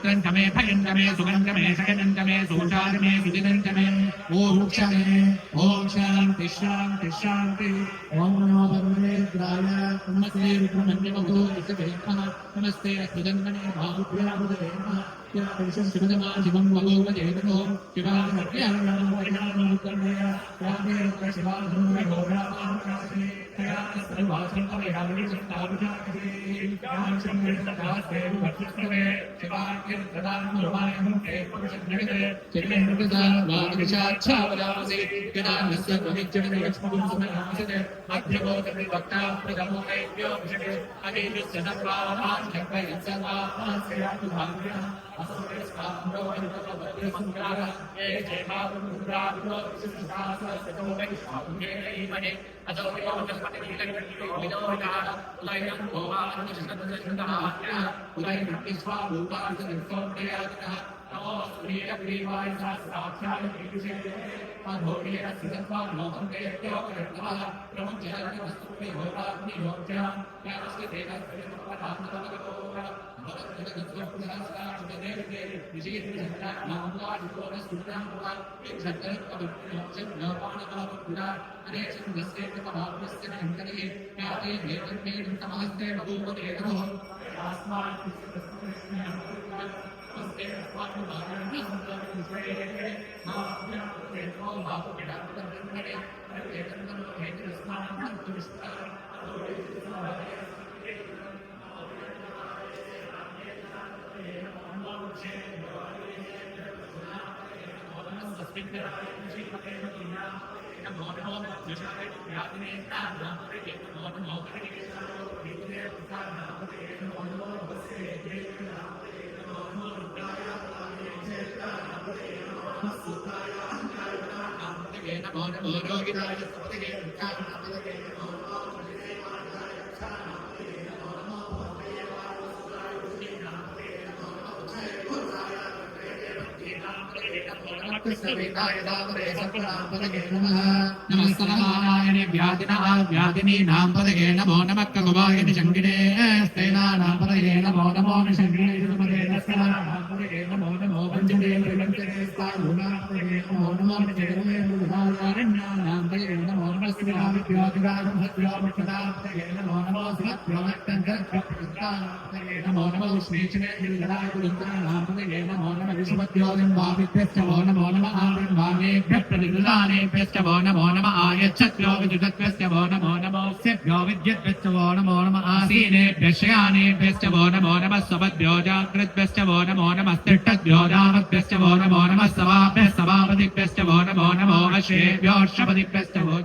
सुत्रञ्चमे भयञ्चमे सुगञ्चमे शकञ्चमे सोचारमे सुदिनञ्चमे ओम क्षमे ओम शांति शांति शांति ओम नमो भगवते रुद्राय नमस्ते रुद्रमन्यमो इतवेमः नमस्ते अच्युतन्मने भावुभ्यामुदे नमः शिवं शिवदमा शिवं वगोवजेतो शिवासत्यानमोयानमुत्तमय स्वामे शिवाधुमयोगामानकासे सर्वासंकलयामिचित्ताविजाते यामशंकरदासे वर्षस्तवे शिवाकिर्तदानमोमायं ते पुरुषज्ञते चिन्मेन्द्रदा वागविशाच्छावदामसि यदा नस्य प्रविज्यते लक्ष्मणं समयासते मध्यभोगति वक्ता प्रथमोमेभ्यो विषये अनेकस्य सर्वाः शक्तयत्सर्वाः भाग्यः असुरस्काम्रो अनुपवद्रसंग्राह ये जयमारुद्राविनो विशिष्टासस्ततो वैष्णवमेमने अतो योगस्पतिलीलकटिलो विदोषाः उदयं भोवानुष्ठदशन्दः उदयमतिस्वारूपासनिर्सोमयातः नमो सूर्यग्रीवाय सहस्राक्षाय कीर्तिशे अधोरेण सिद्धत्वान् देव्यो कृतः प्रमुख्यरत्नस्तुते भोगाग्नि योग्यः यास्य देवस्पतिपदान्तमगतो नमस्कारनारायणे व्याधिनी नाम पदगे नमो नमः कगवायनि शंकिने स्तेना नाम पदगे नमो नमो निशंकिने सुमदे नस्करा नाम पदगे नमो नमो पंचदे प्रपंचदे स्थानुना पदगे नमो नमो निजगमे मुदारण्या नाम पदगे नमो नमः स्थिरामित्योतिगादं सत्योमुक्ता पदगे नमो नमो सत्योमक्तंगप्रपुत्ता पदगे नमो नमो विष्णुचने दिलदाय कुलंता नाम पदगे नमो नमः विष्णुपत्योदिं भावित्यश्च नमो नमः आविर्भावेभ्यः प्रतिदुदानेभ्यश्च वो नमो नमः आयच्छत्यो विद्युतत्वस्य वो नमो नमोऽस्यभ्यो विद्युत्वश्च वो नमो नमः आसीनेभ्यः शयानेभ्यश्च वो नमो नमः स्वपद्भ्यो जाग्रद्भ्यश्च वो नमो नमः तिष्ठद्भ्यो दावद्भ्यश्च वो नमो नमः सवाभ्यः सभापतिभ्यश्च वो नमो नमो अश्वेभ्यो अश्वपतिभ्यश्च वो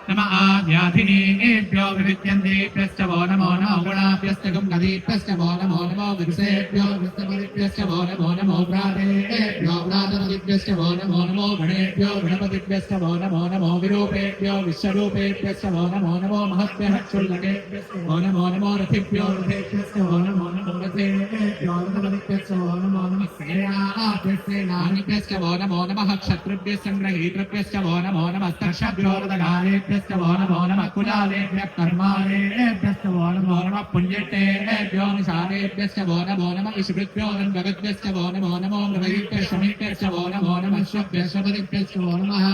नमः आव्याधिनेभ्यो विविध्यन्तेभ्यश्च वो नमो नमो गुणाभ्यश्च गुणगणेभ्यश्च वो नमो नमो विषेभ्यो विष्णुपतिभ्यश्च वो नमो व्रातेभ्यो व्रातपतिभ्यश्च वो नमो गणेभ्यो गणपतिभ्यश्च वो नमो विरूपेभ्यो विश्वरूपेभ्यश्च वो नमो महत्भ्यः क्षुल्लकेभ्यश्च वो नमो रथिभ्यो रथेभ्यश्च वो नमो रथेभ्यो रथपतिभ्यश्च वो नमो सेनाभ्यश्च वो नमो नमः क्षत्रिभ्यः संग्रहीतृभ्यश्च वो नमो नमः तक्षभ्यो रथगारेभ्यश्च वो नमः कुलालेभ्यः कर्मालेभ्यश्च वो नमः पुण्यटेभ्यो निशानेभ्यश्च वो नमः ईश्वृभ्यो गगद्भ्यश्च वो नमो मृगैभ्यः शमिभ्यश्च वो नमः श्वभ्यः शपतिभ्यश्च वो नमः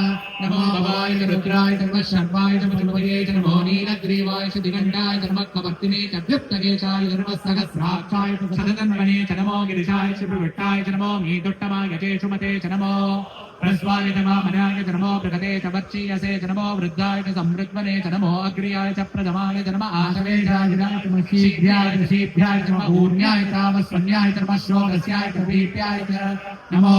नमो भवाय रुद्राय नमः शर्वाय नमः नमो नीलग्रीवाय दिगण्डाय नमः कवर्तिने च व्युक्तकेशाय नमः सहस्राक्षाय सदनन्वने च नमो गिरिशाय च प्रवृट्टाय च नमो मीदुट्टमाय च सुमते च नमो प्रस्वाय च मनाय च नमो प्रगते च वच्चीयसे च नमो वृद्धाय च संवृत्मने च नमो अग्र्याय च प्रथमाय च नमः आशवेशाय च शीघ्राय च शीभ्याय च ऊर्ण्याय च वस्वन्याय च नमः श्रोतस्याय च वीर्याय च नमो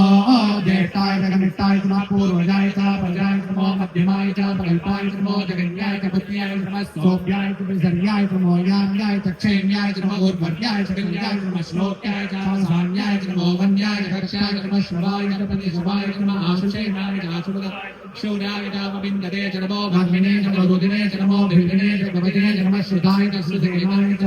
ज्येष्ठाय च कनिष्ठाय च नमः पूर्वजाय च प्रजाय च नमो मध्यमाय च प्रकल्पाय च नमो जगन्याय च बुद्ध्याय च नमः सोभ्याय च विसर्याय च नमो याम्याय च क्षेम्याय च नमो ऊर्ध्वर्याय च कन्याय च नमः श्लोक्याय च साम्याय च नमो वन्याय च कक्षाय च नमः श्रवाय च प्रतिशवाय च नमः आशुषेणाय च आशुभद शौर्याय च मविन्दते च नमो भग्मिने च मरुदिने च नमो भिन्दिने च भवदिने च नमः श्रुताय च श्रुतेनाय च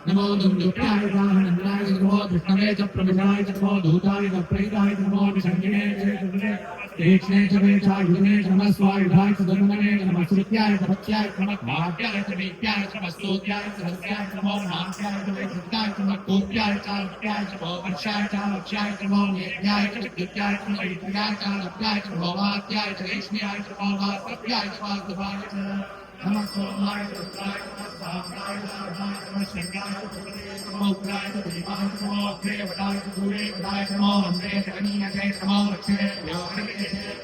नमो दुन्दुभ्याय नन्दाय नमो कृष्णवे च प्रभुजाय च नमो दूताय च प्रेताय च नमो विसर्जिने तीक्ष्णे च वेचायुधने च नमः स्वायुधाय च धनुमने च नमः श्रुत्याय च भक्त्याय च नमः भाग्याय च वीप्याय च नमः स्तोत्याय च हस्याय च नमो नास्याय च वैकृत्याय च नमः कोप्याय च लक्ष्याय च नमो वर्षाय च लक्ष्याय च नमो नेत्याय च विद्युत्याय च नमो विद्युत्याय च लक्ष्याय च नमो वात्याय च रेष्म्याय च नमो वास्तव्याय च वास्तवाय च नमः सोमाय च रुद्राय च नमः साम्राय च अर्धाय च नमः शंगाय च नमो उग्राय च देवाय च नमो अग्रेवदाय च दूरेवदाय च नमो वन्दे च कनीयसे च नमो लक्ष्मे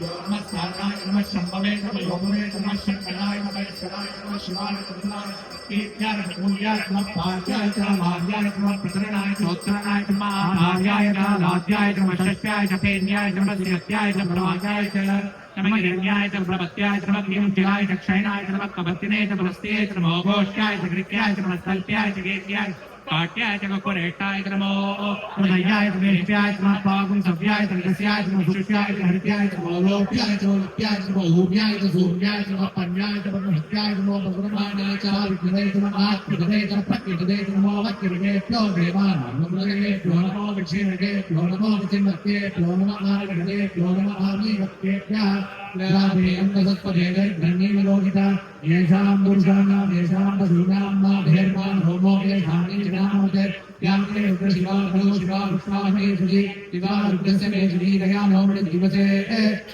नमः साराय च नमः शम्भवे च नमः योगवे च नमः शङ्कराय नमः ईश्वराय च नमः शिवाय च नमः कीर्त्याय च पूज्याय च नमः पार्याय च मार्याय च नमः प्रतरणाय च उत्तरणाय च नमः आर्याय च लाद्याय च नमः षष्ट्याय च पेन्याय च नमः श्रीहत्याय च प्रवाचाय च नमः हिरण्याय च प्रपत्याय च नमः किंशिलाय च क्षयणाय च नमः कपत्तिने च प्रस्त्ये च नमो घोष्याय च कृत्याय च नमः स्थल्प्याय च गेत्याय काट्याय च कुरेष्टाय च नमो हृदयाय च वेष्ट्याय च नमः पागुं सव्याय च रजस्याय च नमः शुष्याय च हृत्याय च नमो लोप्याय च लोप्याय च नमो ऊर्याय च सूर्याय च नमः पन्याय च ब्रह्महत्याय च नमो भगवन्मानाय च विद्युते च नमः आत्मविदे च प्रकृतिदे च नमो वक्रिदेभ्यो देवानां नमोदेभ्यो नमो विक्षेणकेभ्यो नमो विचिन्वत्येभ्यो नमः आर्यदेभ्यो नमः आर्यवत्येभ्यः धन्यलोकिता येषां पुरुषाणां येषां पशूनां मा भेर्मान् होमो येषानि जनामोदे यान्ते रुद्रशिवा भगो शिवा विष्णामे सुजी शिवा रुद्रस्य मे सुजीदया नवमि दिवसे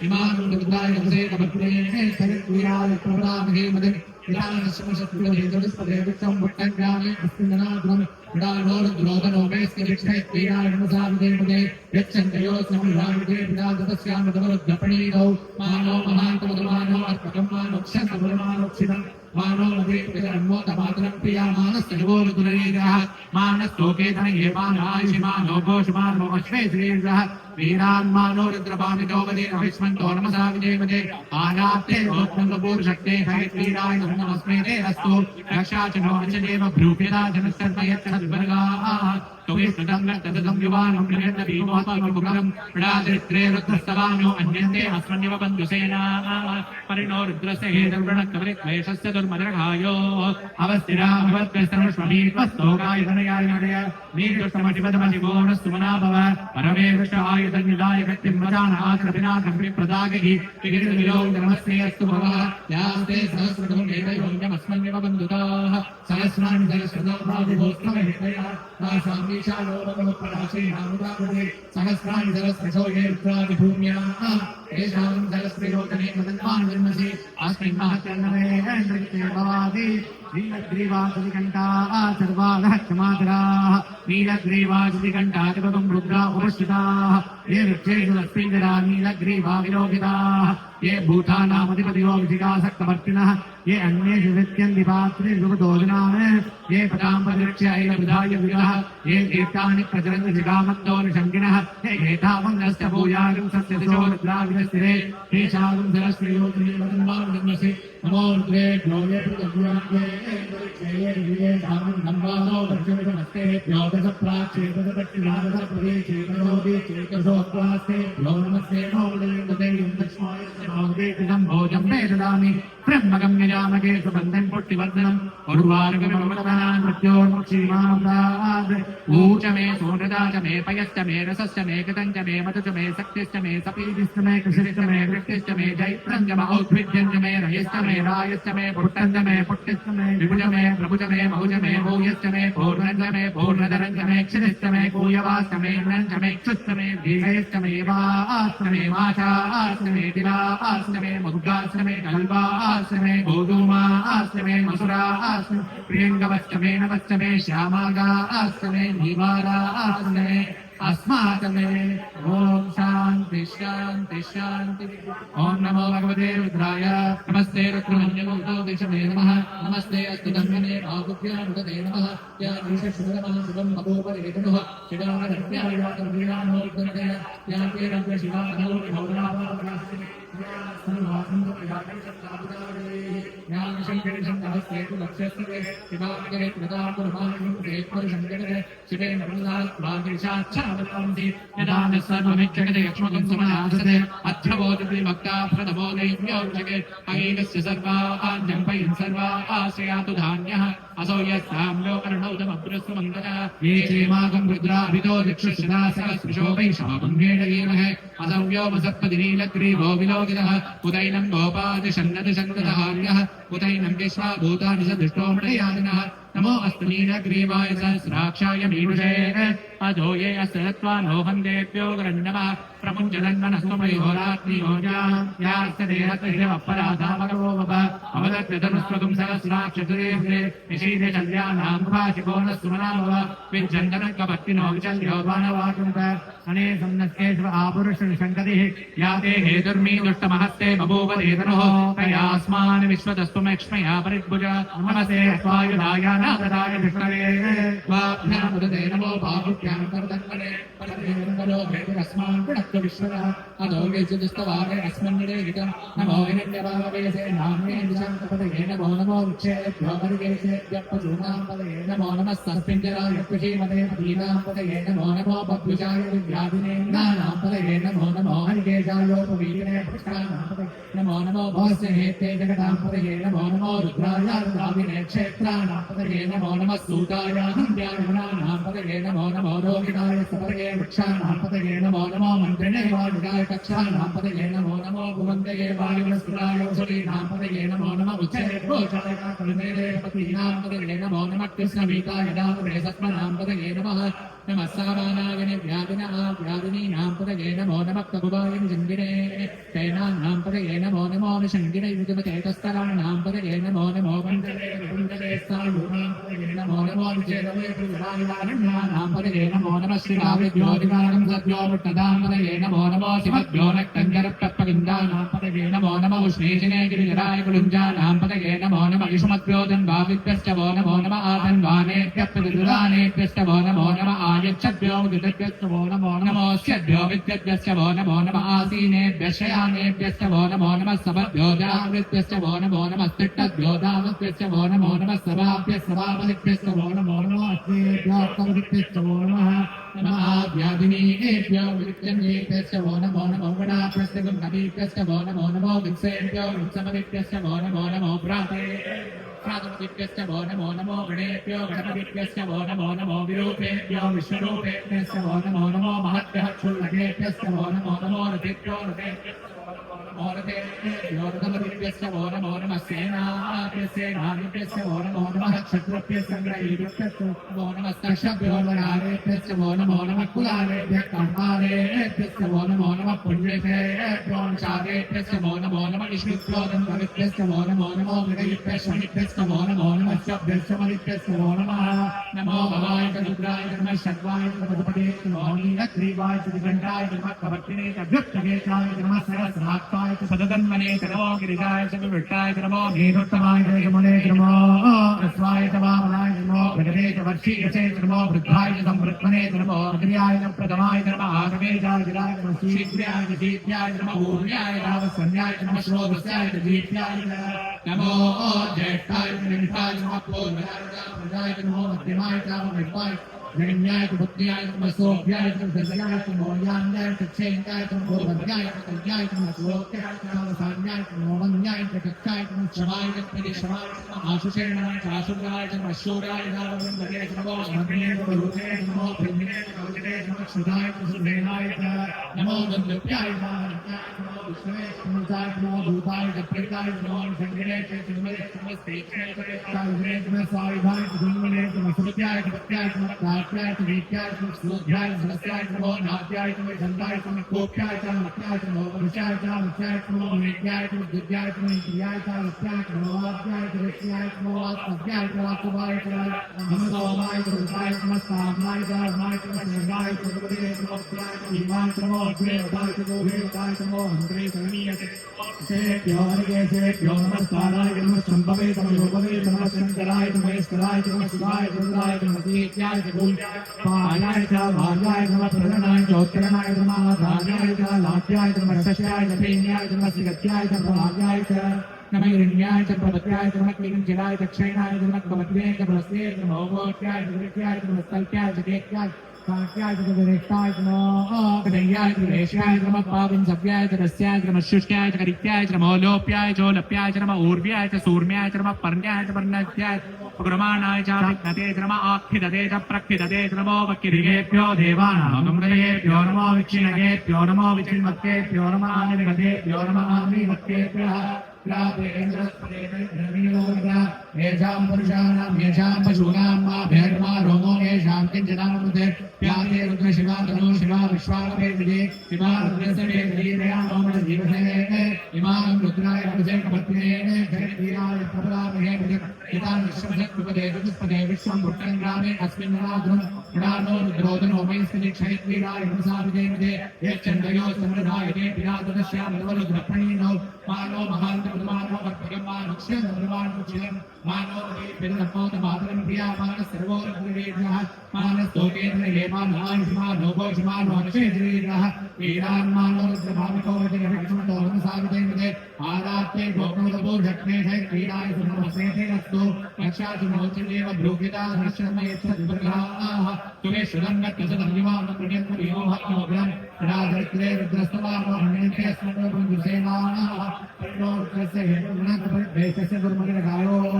इमां रुद्राय नमसे कपत्रे सरित्वीराय प्रभरामहे मदे विरानश्मशत्रुहेतुस्पदे वित्तं पुट्टङ्गामि अस्मिन्नाग्रं विडानो रुद्रोदनो मेऽस्य विक्षे वीराय नमसा विदेमदे यच्छन्तयोस्मं विराविदे विराजतस्यामदवरुद्धपणीरौ मानो महान्तमदमानो अर्पकं मानोक्षन्तमुलमानोक्षितं मानो मदेवन्मोदमातरं प्रिया मानस्तजवोरुदुरैरः मानस्तोकेतन ये मानायिषि मानो घोषमानो अश्वे श्रीर्षः वीरान्मानो रुद्रपामितो वदे अविस्मन्तो नमसा विदेमदे आनाप्ते रोत्मङ्गपूर्शक्ते हरिवीराय नमस्मे ते अस्तु रक्षा च नो अचदेव भ्रूपिता जनस्तर्पयच्छद्वर्गाः तवेष्टदं तददं युवानं गृहन्नभीमोत्ममुखरं विडादित्रे रुद्रस्तवानो अन्यन्ते अस्मन्यव बन्धुसेनाः परिणो रुद्रस्य हेतव्रणकवरिक्लेशस्य दुर्मदरघायो अवस्थिरा भवद्भ्यस्तनुष्ममीत्वस्तोकाय धनयाय नडय नीतुष्टमटिपदमटिगोणस्तुमना भव परमे वृषाय धन्यदाय व्यक्तिं वदानाथरविनाथं विप्रदागहि विगिरिविलो नमस्ते अस्तु भवः यास्ते सहस्रकं एतयोऽन्यमस्मन्यव बन्धुताः सहस्राणि सहस्रतो भाविभूस्तमहेतया सामीशालो भगवत्पराशे नामुदापदे सहस्राणि सहस्रशो ये रुद्रादिभूम्याः येषां सहस्रयोजने मदन्वान् जन्मसि अस्मिन् महत्तन्नमे नृत्ये भवादि नीलग्रीवादिकण्ठाः सर्वालः क्षमातराः नीलग्रीवादिकण्ठादिपदं रुद्रा उपस्थिताः ये वृक्षेषु अस्मिन्नरा नीलग्रीवा विलोकिताः ये भूतानामधिपतियो विधिकासक्तवर्तिनः ये अन्येषु नित्यन्ति पात्रेषु भोजनान् ये पदाम्बदृक्ष्य ऐलविधाय विरः ये तीर्थानि प्रचरन्ति जिगामन्तो निशङ्किनः ये एतावङ्गस्य भूयागं सत्यदिशो रुद्राविदस्थिरे तेषागं सहस्रयोजने वदन्वानुजन्मसि नमो रुद्रे ग्लोये पृथग्व्याङ्गे ये विजये धामं नम्बानो वर्षमिदमस्ते योदसप्राक्षेपदपट्टिरादस प्रदेशेकरोदे चेतसोत्वास्ते यो नमस्ते नोदे दक्षिणाय कृतं भोजं मे ददामि ब्रह्मगं यजामके सुबन्धं पुष्टिवर्धनम् उर्वारुकमिममदनान् मृत्योर्मुक्षीमामृतात् ऊच मे सोनदा च मे पयश्च मे रसश्च मे कृतं च मे मधु च मे शक्तिश्च मे सपीतिश्च मे कृषिश्च मे वृष्टिश्च मे जैत्रं च औद्भिद्यं च मे रयश्च मे रायश्च मे पुष्टं च मे पुष्टिश्च मे विभुज मे प्रभुज मे बहुज मे भूयश्च मे पूर्णं च मे पूर्णधरं च मे क्षितिश्च मे कूयवाश्च मे च मे क्षुश्च मे दीर्घयश्च मे वाश्च मे वाचाश्च मे दिवाश्च मे मुद्गाश्च मे कल्पाश्च मे गोधूमाश्च मे मसुराश्च मे प्रियङ्गवश्च मे नवश्च मे श्यामागाश्च मे नीवाराश्च मे अस्माकमे ओम शांति शांति शांति। ओम नमो भगवते रुद्राय नमस्ते रुद्रमन्यमुक्तो दिशमे नमः नमस्ते अस्तु धन्वने भागुभ्यामुदते नमः या ईशशुभनमः शुभं महोपरेतनुः शिवानरत्याय वातवीरानो विद्मते या केरं शिवानो भौरावापरास्ते सर्वा आश्रयातु धान्यः असौ यस्ताम्यो कर्णौतमभ्रस्वमङ्गला ये चेमाकं रुद्राभितो दिक्षुषदा सहस्रशो वैशापङ्गेण येमहे असौ व्योमसत्पदिनीलग्रीवो विलोकितः उदैनं गोपादिशन्नदशन्ददहार्यः उदैनं विश्वाभूतानि सदृष्टो मृडयादिनः नमो अस्तु नीलग्रीवाय सहस्राक्षाय मीनुषे अजो ये अस्त्वा नो वन्देभ्यो गरन्नमः प्रमुञ्जनन्मनस्तमयोरात्मीयोजायास्तदेहत्रिवपराधामगवो वप अवदत्यधनुस्वगुं सहस्राक्षतुरेभ्ये निशीते चन्द्यानां भाषिकोनस्सुमनाभव विज्जन्तनकपत्तिनो विचल्यो बाणवाकुन्त अने सन्नस्केष्व आपुरुषशङ्कतिः या ते हेतुर्मी दुष्टमहस्ते बभूव देतनुः तयास्मान् विश्वतस्त्वमक्ष्मया परिद्भुज नमस्ते स्वायुधाय नागदाय विष्णवे स्वाभ्यामुदते नमो बाहुभ्यां करदङ्गले परदेवङ्गलो भेदुरस्मान् पुनक्तु विश्वरः अधो वेचितस्तवारे अस्मन्निरे हितं नमो हिरण्यभाववेसे नाम्ने दिशान्तपदये नमो नमो वृक्षेभ्यो परिवेशेभ्यः पशूनां पदये नमो नमः सस्पिञ्जराय कृषीमते पदीनां पदये नमो नमो बभ्युजाय विद्याधिने नानां पदये नमो नमो हरिकेशायोपवीतिने पुष्टानां पदये नमो नमो भवस्य हेते जगतां पदये नमो नमो रुद्राय रुद्राविने क्षेत्राणां पदये नमो नमः सूताय हन्त्याय गुणानां पदये नमो नमो रोगिणाय सपदये वृक्षाणां पदये नमो नमो मन्त्रिणे वायुगाय कक्षाणां पदये नमो नमो भुवन्तये वायुवस्त्राय औषधीनां पदये नमो नमः उच्चैर्घोषाय कलमेरे पतीनां पदये नमो नमः कृष्णवीताय दामरे सत्मनां पदये नमः नमः सामानाय व्याधिनीनां पदये नमो नमः ककुबाय निजङ्गिने तैनानां पदये नमो नमो निषङ्गिने विजुमचैतस्तराणां पदये नमो नमो वन्दले सायुनां पदये नमो नमो विचेतवे पुरुषायुवारण्यानां पदये नमो नमः श्रीराविद्योदिनां सद्यो मुट्टदां पदये नमो नमो शिवद्यो नक्तञ्जरप्तपविन्दानां पदये नमो नमो उष्णेशिने गिरिजराय कुलुञ्जानां पदये नमो नमः इषुमद्योदन्वाविभ्यश्च वो नमो नमः आधन्वानेभ्यः प्रतिदुरानेभ्यश्च वो नमो नमः आयच्छद्भ्यो विदिभ्यश्च वो नमो नमोऽस्यभ्यो विद्यभ्यश्च वो नमो नमः आसीनेभ्यः शयानेभ्यश्च वो नमो नमः सभभ्यो जागृत्यश्च वो नमो नमः स्तिष्ठद्भ्यो दावद्भ्यश्च वो नमो नमः सभाभ्यः सभापतिभ्यश्च वो नमो नमः अश्वेभ्यः कवदिभ्यश्च वो नमः नमः व्याधिनीभ्यो विद्यन्येभ्यश्च वो नमो नमो गणाभ्यश्च गुणभीभ्यश्च वो नमो नमो वित्सेभ्यो वित्समदिभ्यश्च वो नमो नमो भ्राते प्रातमदिभ्यश्च वो नमो नमो गणेभ्यो गणपतिभ्यश्च वो नमो नमो विरूपेभ्यो विश्वरूपेभ्यश्च वो नमो नमो महद्भ्यः क्षुल्लकेभ्यश्च वो नमो नमो रथेभ्यो रथेभ्यो रथमदिभ्यश्च वो नमो नमः सेनाभ्यश्च वो नमो नमः क्षत्रुभ्यः सङ्ग्रहीभ्यश्च वो नमः स्तक्षभ्यो वरारेभ्यश्च वो नमो नमः कुलालेभ्यः कर्मालेभ्यश्च वो नमो नमः पुण्येभ्यो शादेभ्यश्च वो नमो नमः इष्णुभ्यो दन्तभ्यश्च वो नमो नमो मृगैभ्यश्च मणिभ्यश्च वो नमो नमः शब्दश्च मणिभ्यश्च वो नमः नमो भवाय च रुद्राय च नमः षड्वाय च मधुपते च नमो नीलग्रीवाय च दिगण्ठाय च नमः कवर्तिने च भृत्तकेशाय च नमः सहस्राक्षाय च सदगन्मने च नमो गिरिजाय च विवृष्टाय च नमो नीलोत्तमाय च यमुने च नमो रस्वाय च वामनाय च नमो प्रगते च वर्षीयसे च नमो वृद्धाय च संवृत्मने च नमो अग्र्याय च प्रथमाय च नमः आगमेजाय च नमः शीघ्राय च शीघ्राय च नमः ऊर्ण्याय च रावस्वन्याय च नमः श्रोतस्याय च दीप्याय च नमो ज्येष्ठाय च निमिषाय च नमः पूर्वजाय च नमो मध्यमाय च मध्यमाय जगन्याय च बुद्ध्याय च नमः सोभ्याय च दर्शनाय च मौल्यान्याय च क्षेन्द्राय च पूर्वज्ञाय च कल्याय च नमः श्लोक्याय च नवसान्याय च नवन्याय च कक्षाय च नमः श्रवाय च प्रतिश्रवाय च नमः आशुषेण नमः च आशुराय च नमः शूराय च नववृन्दते च नमो मग्ने च बलूते च नमो ब्रह्मणे च कवचते च नमः क्षुधाय च सुधेनाय च नमो गन्धप्याय च नमो विष्णवे च नमः भूताय च प्रेताय च नमो संगिने च चिन्मये च नमः स्तेक्षणे च सायुधे च नमः सायुधाय च गुण्मने च नमः सुमत्याय च पत्याय च नमः कात्याय च वीत्याय च नमः श्लोध्याय च सहस्राय च नमो नाट्याय च नमः छन्दाय च नमः कोप्याय च नमः च नमो वृषाय च नमः च नमो मेघ्याय च दिव्याय च नमः क्रियाय च लक्ष्याय च नमो वाद्याय च ऋष्याय च नमो वात्सव्याय च वासुवाय च नमः सोमाय च रुद्राय च नमः सामनाय च अर्माय च नमः शृंगाय च दुर्गदे च नमः उत्तराय च भीमाय च नमो अग्रेवताय च गोभेवताय च नमो हन्त्रे च नीय च सेभ्यो हरिकेशेभ्यो नमस्काराय च नमः शम्भवे च नमः योगवे च नमः शङ्कराय च महेश्वराय च नमः शिवाय च रुद्राय च नमः दीत्याय च पायाय च भार्याय च नमः प्रधनाय च उत्तरणाय च नमः धार्याय च लाट्याय च नमः शस्याय च पेन्याय च नमः सिगत्याय च प्रभार्याय च नमः हिरण्याय च प्रपत्याय च नमः क्लीनचिराय च क्षयणाय च नमः कमत्वे च प्रस्ते च नमः गोत्याय च विरत्याय च नमः स्थल्प्याय च केत्याय काक्याय च विरेष्टाय च नमः कदय्याय च विरेष्याय च नमः पाविंसव्याय च रस्याय च नमः शुष्क्याय च करित्याय च नमः लोप्याय च लोप्याय च नमः ऊर्व्याय च सूर्म्याय च नमः पर्ण्याय च पर्णत्याय उपक्रमाणाय च विघ्नते च नमः आख्यदते च प्रख्यदते च नमो वक्किरिगेभ्यो देवानामृतयेभ्यो नमो विच्छिन्नगेभ्यो नमो विचिन्वक्तेभ्यो नमः आनिर्गतेभ्यो नमः आनिर्गतेभ्यः येषां पुरुषाणां येषां पशूनां मा भेर्मा रोमो येषां किञ्चिदामृते व्याते रुद्र शिवा तनो शिवा विश्वाकपे विजये शिवा रुद्रस्य वेदीरया नोमण जीवसे इमां रुद्राय रमसे कपत्ने जगद्वीराय प्रपदामहे पितां विश्वशक्तिपदे चतुष्पदे विश्वं भुट्टं ग्रामे अस्मिन् राधुं पुराणो रुद्रोदनो वैस्मिनि क्षयद्वीराय रमसा विजयमिदे यच्छन्दयो समृद्धायते पिरातदस्यामरुद्रप्रणीनो मानो महान्त प्रमाणो भक्तिगम्मानो क्षयन्द्रमाणो क्षयं मानो पेदनपोत मातरं प्रियामान सर्वोरुद्रवीर्यः मानस्तोकेन्द्र हेमानो भोषमानो अक्षयद्वीरः वीरान्मानो रुद्रभाविको वजनविक्षुतो रमसाविजयमिदे आरात्ते गोपनोदभूषक्ने वीराय सुनमस्ते अस्तु रक्षासुमोचनेव भ्रूगिता हर्षमयच्छद्भद्राः तुमे सुरङ्गत्तसदन्यवानपुण्यपुर्योहत्योग्रं राजत्रे रुद्रस्तवानो हन्यन्ते अस्मद्वन्दुसेनाः परिणो रुद्रस्य हेतुगुणकपरिभेषस्य दुर्मनिरगायोः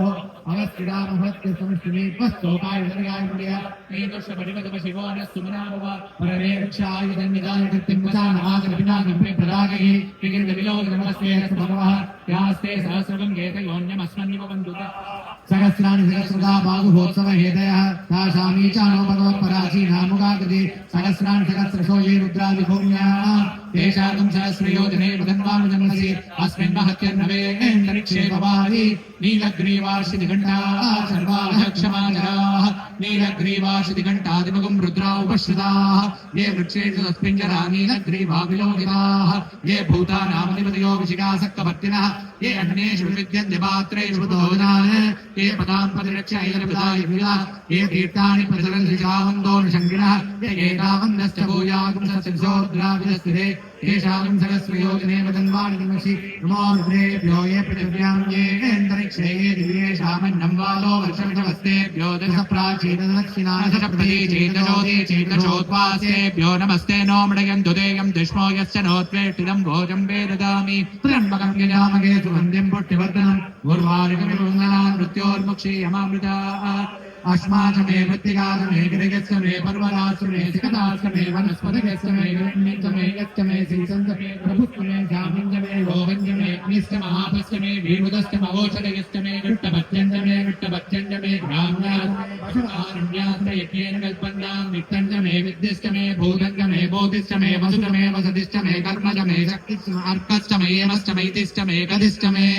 अवस्थिरामभत्य संस्थिमे पस्तोकाय धनगाय मुनिया नीदुष्टपरिवदप शिवो न सुमनाभव परमे रक्षाय धन्यदाय कृत्तिं वचानमागविनागम्पे प्रदागहि किगिन्दविलोकनमस्ते भगवः यास्ते सहस्रकं गेतयोन्यमस्मन्निव बन्धुत सहस्राणि सहस्रदा बाहुभोत्सव हेतयः तासामी चानो भगवत्पराचीनामुगाकृति सहस्राणि सहस्रशो ये रुद्रादिभूम्याः तेषां सहस्रयोजने वदन्वानुजन्मसि अस्मिन् महत्यन्नवेन्दरिक्षे भवानि नीलग्रीवार्षिदिघण्टाः सर्वाः क्षमाचराः नीलग्रीवार्षिदिघण्टादिमुखं रुद्रा उपश्रिताः ये वृक्षेषु तस्मिञ्जरा नीलग्रीवा विलोकिताः ये भूतानामधिपतयो विशिखासक्तभक्तिनः ये अग्नेषु विविद्यन्ते पात्रेषु बुधोदान ये पदां पतिरक्षैरपदाय विला ये तीर्थानि प्रचरन्ति चावन्दोनुषङ्गिनः ये एतावन्दश्च भूयागुंसस्योद्राविदस्थिते येषां सहस्रयोजने वदन्वानि नमसि नमो रुद्रेभ्यो ये पृथिव्यां ये अन्तरिक्षे ये दिव्येषामन्नं वालो वर्षमिषवस्तेभ्यो दश प्राचीनदक्षिणा दश प्रतीचेतजोदे चेतजोद्वासेभ्यो नमस्ते नो मृडयन्तु देयं दुष्मो यश्च नोत्वेष्टिदं भोजं वेददामि त्र्यम्बकं यजामहे सुगन्धिं पुष्टिवर्धनम् उर्वारुकमिव वन्दनान् मृत्योर्मुक्षीयमामृता अस्माच मे मृत्तिकाच मे गिरिगच्छ मे पर्वताच मे सिकताच मे वनस्पतिगच्छ मे गण्यञ्च मे यच्च मे श्रीसञ्च मे प्रभुत्व मे जामिञ्च मे गोवञ्च मे अग्निश्च महापश्च मे वीरुदश्च मवोषधयश्च मे विट्टभत्यञ्च मे ग्राम्यारण्याश्च यज्ञेन कल्पन्तां वित्तञ्च मे विद्यश्च मे भूतञ्च मे बोधिश्च मे वसुश्च मे वसतिश्च मे कर्मच मे शक्तिश्च अर्कश्च मे यमश्च मैतिश्च मे गदिश्च मे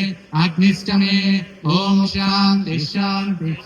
अग्निश्च मे ॐ शान्ति शान्ति